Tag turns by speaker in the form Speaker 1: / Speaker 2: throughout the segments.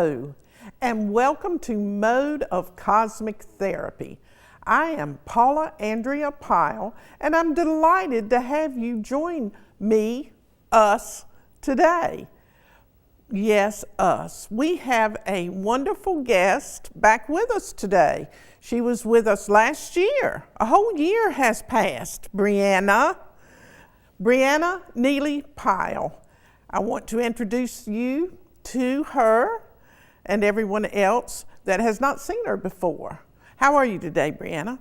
Speaker 1: Hello, and welcome to Mode of Cosmic Therapy. I am Paula Andrea Pyle, and I'm delighted to have you join us today. Yes, us. We have a wonderful guest back with us today. She was with us last year. A whole year has passed. Breanna Pyle. I want to introduce you to her and everyone else that has not seen her before. How are you today, Breanna?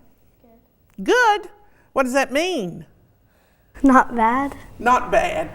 Speaker 1: Good. Good? What does that mean?
Speaker 2: Not bad.
Speaker 1: Not bad.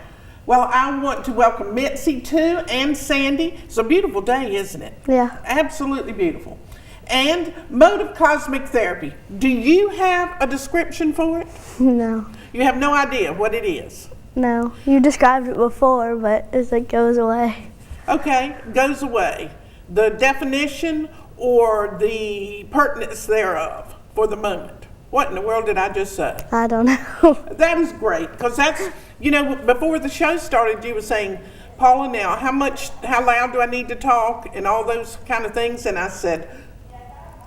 Speaker 1: Well, I want to welcome Mitzi too, and Sandy. It's a beautiful day, isn't it?
Speaker 2: Yeah.
Speaker 1: Absolutely beautiful. And Mode of Cosmic Therapy. Do you have a description for it?
Speaker 2: No.
Speaker 1: You have no idea what it is?
Speaker 2: No. You described it before, but it goes away.
Speaker 1: Okay, goes away. The definition or the pertinence thereof for the moment. What in the world did I just say?
Speaker 2: I don't know.
Speaker 1: That is great, because that's, before the show started, you were saying, Paula, now, how loud do I need to talk, and all those kind of things, and I said,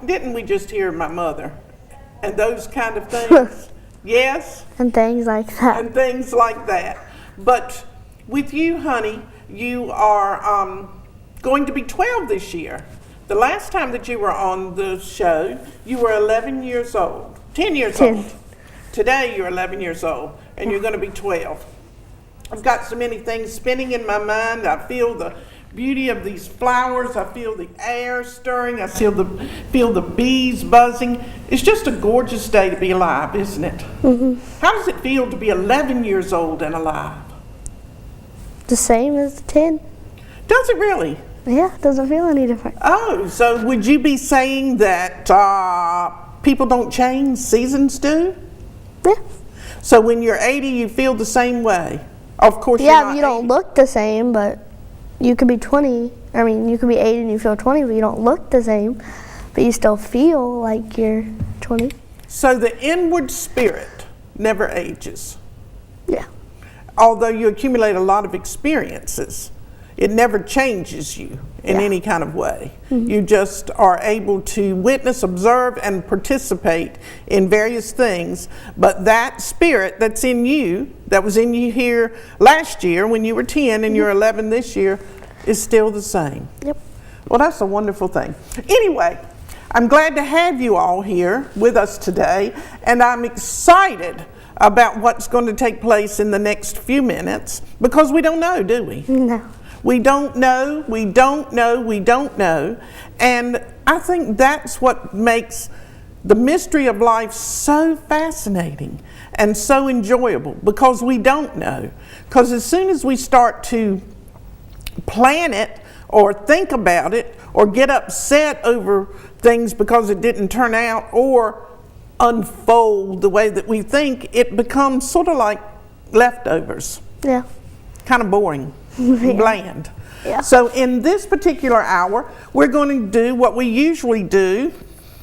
Speaker 1: didn't we just hear my mother? And those kind of things. Yes?
Speaker 2: And things like that.
Speaker 1: And things like that. But with you, honey, you are going to be 12 this year. The last time that you were on the show, you were 11 years old. 10 years old. Today you're 11 years old, and you're going to be 12. I've got so many things spinning in my mind. I feel the beauty of these flowers. I feel the air stirring. I feel the bees buzzing. It's just a gorgeous day to be alive, isn't it?
Speaker 2: Mm-hmm.
Speaker 1: How does it feel to be 11 years old and alive?
Speaker 2: The same as 10.
Speaker 1: Does it really?
Speaker 2: Yeah, it doesn't feel any different.
Speaker 1: Oh, so would you be saying that people don't change, seasons do?
Speaker 2: Yeah.
Speaker 1: So when you're 80, you feel the same way? Of course you're
Speaker 2: Yeah,
Speaker 1: not
Speaker 2: you don't
Speaker 1: 80.
Speaker 2: look the same, but you could be 20. I mean, you could be 80 and you feel 20, but you don't look the same, but you still feel like you're 20.
Speaker 1: So the inward spirit never ages.
Speaker 2: Yeah.
Speaker 1: Although you accumulate a lot of experiences, it never changes you in any kind of way. Mm-hmm. You just are able to witness, observe, and participate in various things. But that spirit that's in you, that was in you here last year when you were 10 and you're 11 this year, is still the same.
Speaker 2: Yep.
Speaker 1: Well, that's a wonderful thing. Anyway, I'm glad to have you all here with us today, and I'm excited about what's going to take place in the next few minutes, because we don't know, do we?
Speaker 2: No.
Speaker 1: We don't know, we don't know, we don't know. And I think that's what makes the mystery of life so fascinating and so enjoyable, because we don't know. Because as soon as we start to plan it or think about it or get upset over things because it didn't turn out or unfold the way that we think, it becomes sort of like leftovers.
Speaker 2: Yeah.
Speaker 1: Kind of boring. Bland.
Speaker 2: Yeah.
Speaker 1: So in this particular hour, we're going to do what we usually do.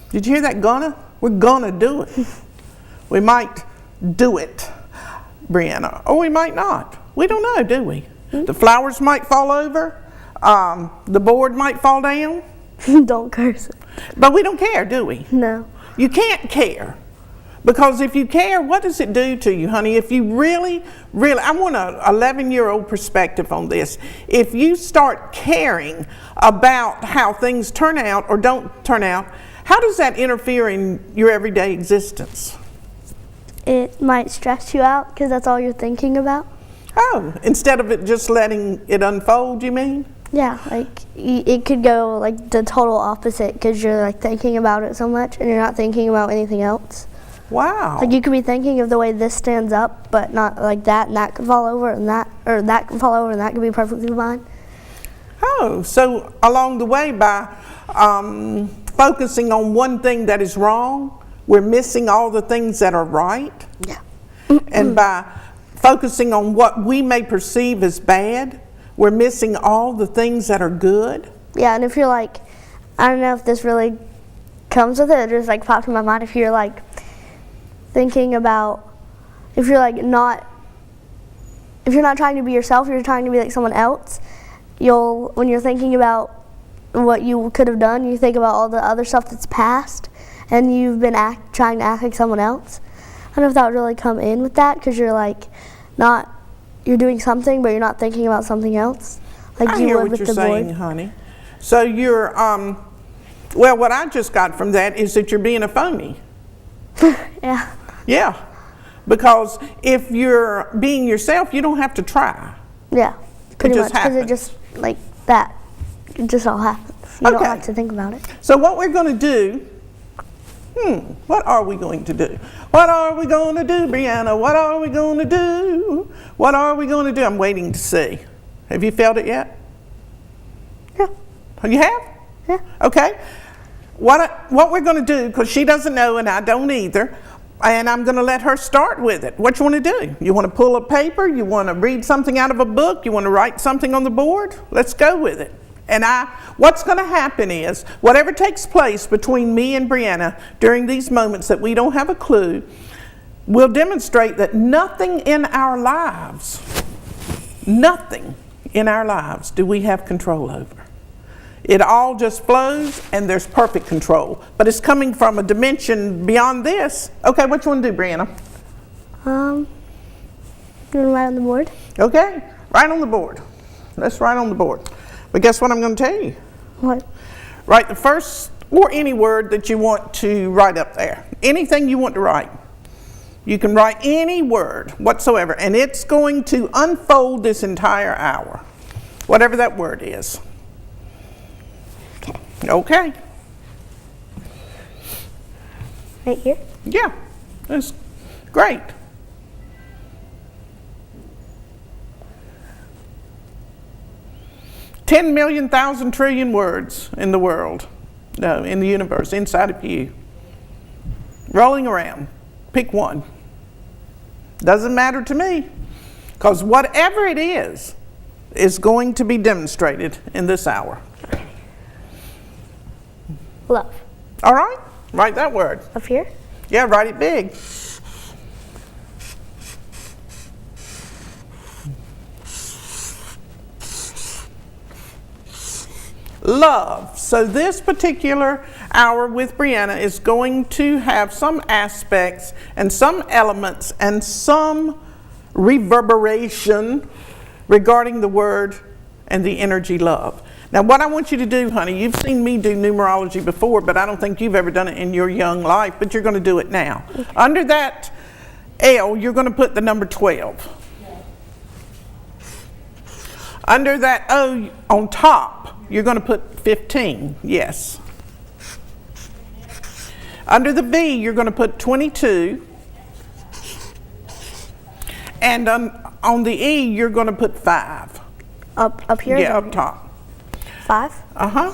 Speaker 1: Did you hear that gonna? We're gonna do it. We might do it, Breanna, or we might not. We don't know, do we? Mm-hmm. The flowers might fall over. The board might fall down.
Speaker 2: Don't curse it.
Speaker 1: But we don't care, do we?
Speaker 2: No.
Speaker 1: You can't care. Because if you care, what does it do to you, honey? If you really, I want an 11-year-old perspective on this. If you start caring about how things turn out or don't turn out, how does that interfere in your everyday existence?
Speaker 2: It might stress you out because that's all you're thinking about.
Speaker 1: Oh, instead of it just letting it unfold, you mean?
Speaker 2: Yeah, like it could go like the total opposite because you're like thinking about it so much and you're not thinking about anything else.
Speaker 1: Wow.
Speaker 2: Like you could be thinking of the way this stands up, but not like that, and that could fall over, and that could fall over, and that could be perfectly fine.
Speaker 1: Oh, so along the way, by focusing on one thing that is wrong, we're missing all the things that are right?
Speaker 2: Yeah.
Speaker 1: And by focusing on what we may perceive as bad, we're missing all the things that are good?
Speaker 2: Yeah, and if you're like, I don't know if this really comes with it, it just like popped in my mind, if you're like thinking about, if you're not trying to be yourself, you're trying to be like someone else, when you're thinking about what you could have done. You think about all the other stuff that's past, and you've been trying to act like someone else. I don't know if that would really come in with that, because you're like you're doing something, but you're not thinking about something else, like
Speaker 1: I
Speaker 2: you
Speaker 1: hear
Speaker 2: would
Speaker 1: what
Speaker 2: with
Speaker 1: you're
Speaker 2: the
Speaker 1: saying,
Speaker 2: board.
Speaker 1: honey. So you're, well, what I just got from that is that you're being a phony.
Speaker 2: Yeah.
Speaker 1: Yeah, because if you're being yourself, you don't have to try.
Speaker 2: Yeah, pretty much,
Speaker 1: just
Speaker 2: because it
Speaker 1: happens.
Speaker 2: just like that. It just all happens. You don't have to think about it.
Speaker 1: So what we're going to do, what are we going to do? What are we going to do, Breanna? What are we going to do? What are we going to do? I'm waiting to see. Have you felt it yet?
Speaker 2: Yeah.
Speaker 1: You have?
Speaker 2: Yeah.
Speaker 1: Okay. What we're going to do, because she doesn't know and I don't either, and I'm going to let her start with it. What you want to do? You want to pull a paper? You want to read something out of a book? You want to write something on the board? Let's go with it. And what's going to happen is, whatever takes place between me and Breanna during these moments that we don't have a clue, will demonstrate that nothing in our lives do we have control over. It all just flows and there's perfect control. But it's coming from a dimension beyond this. Okay, what you want to do, Breanna?
Speaker 2: You want to write on the board?
Speaker 1: Okay, write on the board. Let's write on the board. But guess what I'm going to tell you?
Speaker 2: What?
Speaker 1: Write the first or any word that you want to write up there. Anything you want to write. You can write any word whatsoever, and it's going to unfold this entire hour, whatever that word is.
Speaker 2: Okay.
Speaker 1: Okay.
Speaker 2: Right here?
Speaker 1: Yeah, that's great. $10 million, 1,000 trillion words in the world, no, in the universe, inside of you. Rolling around. Pick one. Doesn't matter to me, because whatever it is going to be demonstrated in this hour.
Speaker 2: Love.
Speaker 1: All right? Write that word.
Speaker 2: Up here?
Speaker 1: Yeah, write it big. Love. So this particular hour with Breanna is going to have some aspects and some elements and some reverberation regarding the word and the energy love. Now what I want you to do, honey, you've seen me do numerology before, but I don't think you've ever done it in your young life, but you're going to do it now. Okay. Under that L, you're going to put the number 12. Under that O on top, you're going to put 15, yes. Under the V, you're going to put 22. And on the E, you're going to put 5.
Speaker 2: Up here?
Speaker 1: Yeah, up top.
Speaker 2: 5?
Speaker 1: Uh-huh.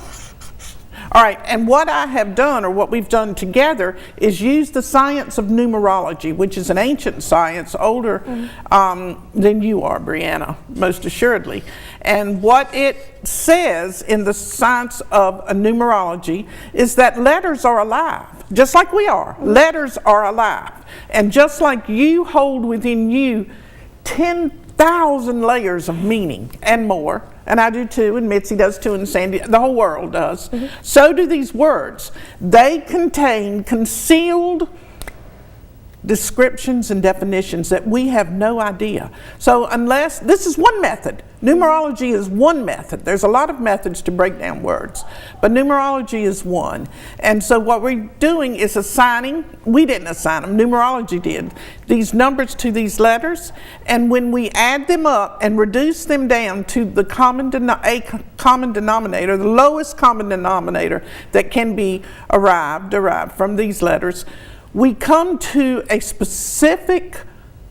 Speaker 1: All right, and what I have done, or what we've done together, is use the science of numerology, which is an ancient science, older than you are, Breanna, most assuredly. And what it says in the science of numerology is that letters are alive, just like we are. Letters are alive. And just like you hold within you 10,000 layers of meaning and more, and I do too, and Mitzi does too, and Sandy, the whole world does. So do these words. They contain concealed descriptions and definitions that we have no idea. So unless, this is one method. Numerology is one method. There's a lot of methods to break down words, but numerology is one. And so what we're doing is assigning, we didn't assign them, numerology did, these numbers to these letters, and when we add them up and reduce them down to the common denominator, the lowest common denominator that can be derived from these letters, we come to a specific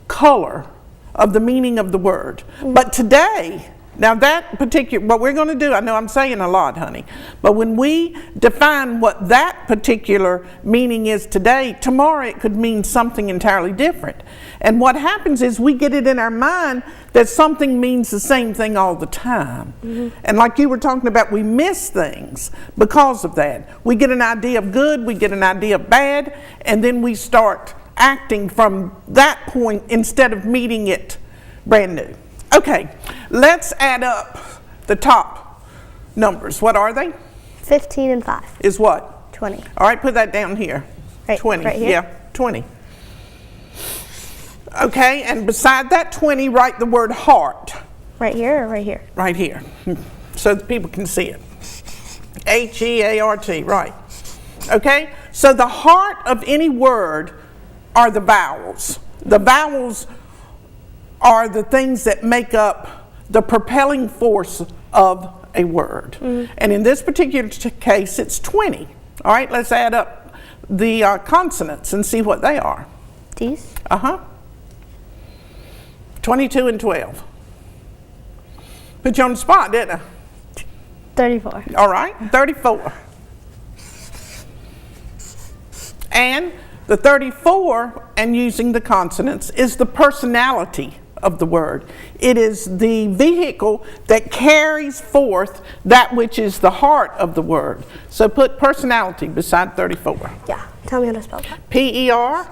Speaker 1: color of the meaning of the word. But today, now that particular, what we're going to do, I know I'm saying a lot, honey, but when we define what that particular meaning is today, tomorrow it could mean something entirely different. And what happens is we get it in our mind that something means the same thing all the time. And like you were talking about, we miss things because of that. We get an idea of good, we get an idea of bad, and then we start acting from that point instead of meeting it brand new. Okay, let's add up the top numbers. What are they?
Speaker 2: 15 and 5.
Speaker 1: Is what?
Speaker 2: 20.
Speaker 1: All right, put that down here.
Speaker 2: Right,
Speaker 1: 20.
Speaker 2: right here?
Speaker 1: Yeah, 20. Okay, and beside that 20, write the word heart.
Speaker 2: Right here or right here?
Speaker 1: Right here, so that people can see it. H-E-A-R-T, right. Okay, so the heart of any word are the vowels. The vowels are the things that make up the propelling force of a word. And in this particular case, it's 20. All right, let's add up the consonants and see what they are.
Speaker 2: These?
Speaker 1: 22 and 12. Put you on the spot, didn't I?
Speaker 2: 34.
Speaker 1: All right, 34. And the 34, and using the consonants, is the personality of the word. It is the vehicle that carries forth that which is the heart of the word. So put personality beside 34.
Speaker 2: Yeah, tell me how to spell that.
Speaker 1: P-E-R-S-O-N-A-L-L-I-T-Y.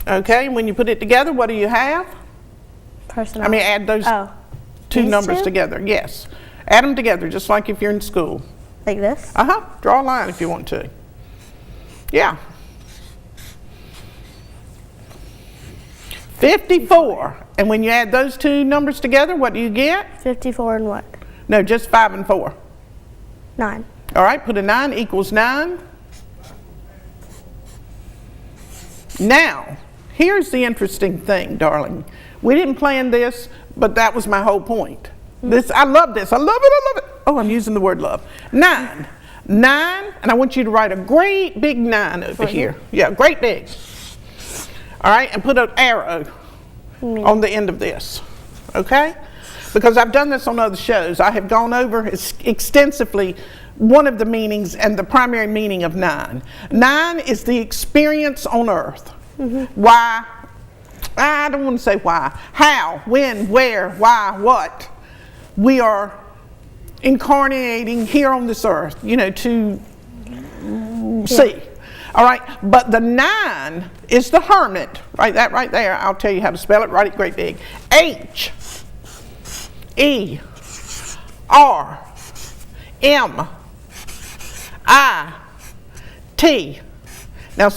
Speaker 1: Okay, when you put it together, what do you have?
Speaker 2: Personality.
Speaker 1: I mean, add those two
Speaker 2: These
Speaker 1: numbers
Speaker 2: two?
Speaker 1: together. Yes. Add them together, just like if you're in school.
Speaker 2: Like this?
Speaker 1: Draw a line if you want to. Yeah. 54. And when you add those two numbers together, what do you get?
Speaker 2: 54 and what?
Speaker 1: No, just 5 and 4.
Speaker 2: 9.
Speaker 1: All right, put a 9 equals 9. Now, here's the interesting thing, darling. We didn't plan this, but that was my whole point. I love this. I love it. Oh, I'm using the word love. 9. 9, and I want you to write a great big 9 over here. Yeah, great big. All right, and put an arrow on the end of this. Okay? Because I've done this on other shows. I have gone over extensively one of the meanings and the primary meaning of 9. 9 is the experience on earth. Why? I don't want to say why. How, when, where, why, what. We are incarnating here on this earth, to see. All right, but the 9 is the hermit. Write that right there. I'll tell you how to spell it. Write it great big. H-E-R-M-I-T. Now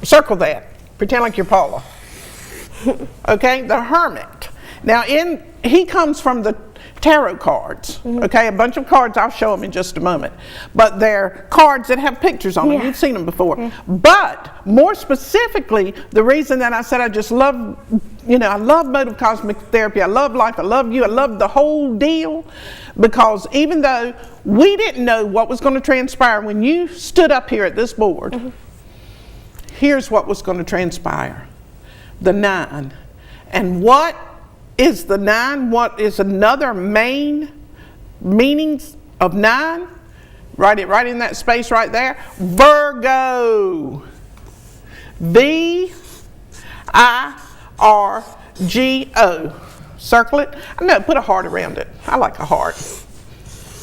Speaker 1: circle that. Pretend like you're Paula. Okay, the hermit. Now he comes from the tarot cards. Okay, a bunch of cards. I'll show them in just a moment. But they're cards that have pictures on them. You've seen them before. But more specifically, the reason that I said I just love, I love motive cosmic therapy. I love life. I love you. I love the whole deal. Because even though we didn't know what was going to transpire when you stood up here at this board, here's what was going to transpire. The 9. And what is the 9? What is another main meanings of 9? Write it right in that space right there. Virgo. V-I-R-G-O. Circle it. No, put a heart around it. I like a heart.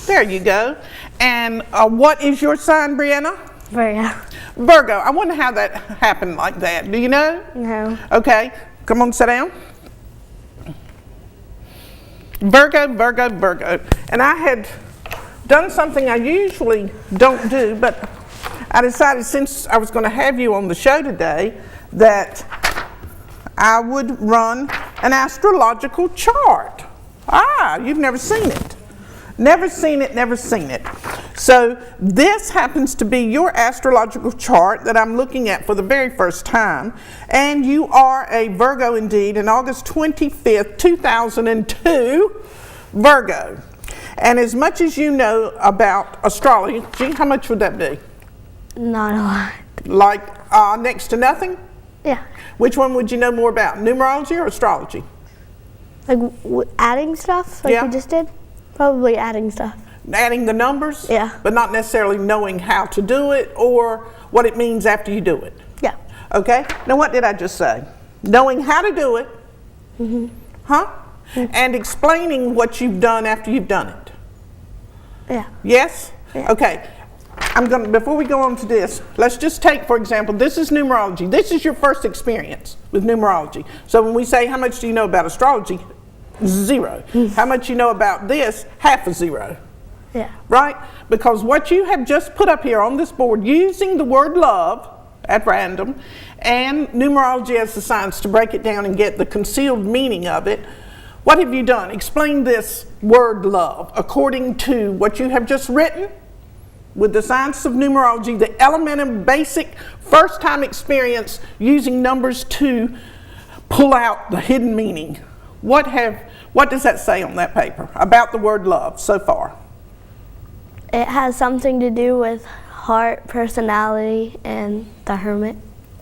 Speaker 1: There you go. And what is your sign, Breanna? Virgo. I wonder how that happened like that. Do you know?
Speaker 2: No.
Speaker 1: Okay. Come on, sit down. Virgo. And I had done something I usually don't do, but I decided since I was going to have you on the show today that I would run an astrological chart. You've never seen it. Never seen it. So this happens to be your astrological chart that I'm looking at for the very first time. And you are a Virgo indeed, in August 25th, 2002, Virgo. And as much as you know about astrology, how much would that be?
Speaker 2: Not a lot.
Speaker 1: Like next to nothing?
Speaker 2: Yeah.
Speaker 1: Which one would you know more about, numerology or astrology?
Speaker 2: Like adding stuff like we just did? Probably adding stuff.
Speaker 1: Adding the numbers?
Speaker 2: Yeah.
Speaker 1: But not necessarily knowing how to do it or what it means after you do it?
Speaker 2: Yeah.
Speaker 1: Okay. Now what did I just say? Knowing how to do it, and explaining what you've done after you've done it.
Speaker 2: Yeah.
Speaker 1: Yes?
Speaker 2: Yeah.
Speaker 1: Okay. before we go on to this, let's just take, for example, this is numerology. This is your first experience with numerology. So when we say, how much do you know about astrology? 0. How much you know about this? Half a 0.
Speaker 2: Yeah.
Speaker 1: Right? Because what you have just put up here on this board, using the word love at random, and numerology as the science to break it down and get the concealed meaning of it, what have you done? Explain this word love according to what you have just written with the science of numerology, the elementary basic first time experience using numbers to pull out the hidden meaning. What does that say on that paper about the word love so far?
Speaker 2: It has something to do with heart, personality, and the hermit.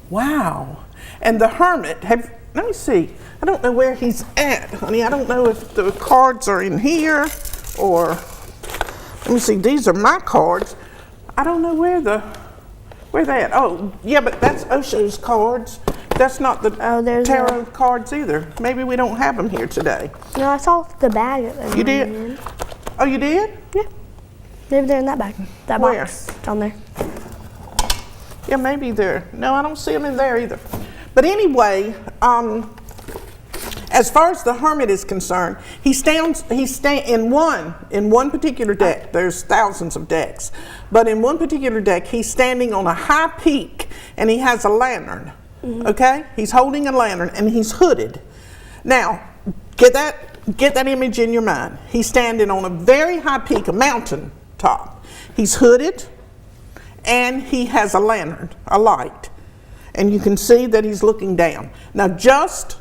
Speaker 1: Wow. And the hermit, let me see. I don't know where he's at, honey. I don't know if the cards are in here or, let me see, these are my cards. I don't know where they're at. Oh, yeah, but that's Osho's cards. That's not the tarot cards either. Maybe we don't have them here today.
Speaker 2: No, I saw the bag of them.
Speaker 1: You did? Oh, you did?
Speaker 2: Yeah. Maybe they're in that bag. That
Speaker 1: Where?
Speaker 2: box down there.
Speaker 1: Yeah, maybe they're, no, I don't see them in there either. But anyway, as far as the hermit is concerned, he stands in one particular deck. There's thousands of decks, but in one particular deck, he's standing on a high peak and he has a lantern. Okay, he's holding a lantern and he's hooded. Now, get that image in your mind. He's standing on a very high peak, a mountain top. He's hooded and he has a lantern, a light, and you can see that he's looking down. Now, just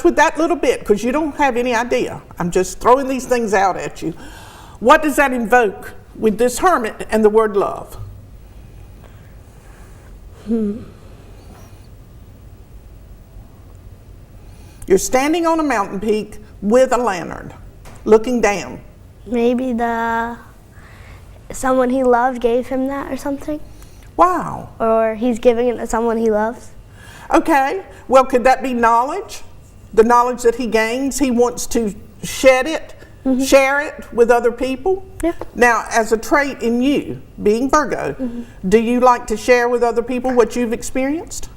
Speaker 1: with that little bit, because you don't have any idea, I'm just throwing these things out at you. What does that invoke with this hermit and the word love? You're standing on a mountain peak with a lantern, looking down.
Speaker 2: Maybe someone he loved gave him that or something.
Speaker 1: Wow.
Speaker 2: Or he's giving it to someone he loves.
Speaker 1: Okay, well, could that be knowledge? The knowledge that he gains, he wants to share it with other people?
Speaker 2: Yeah.
Speaker 1: Now, as a trait in you, being Virgo, do you like to share with other people what you've experienced?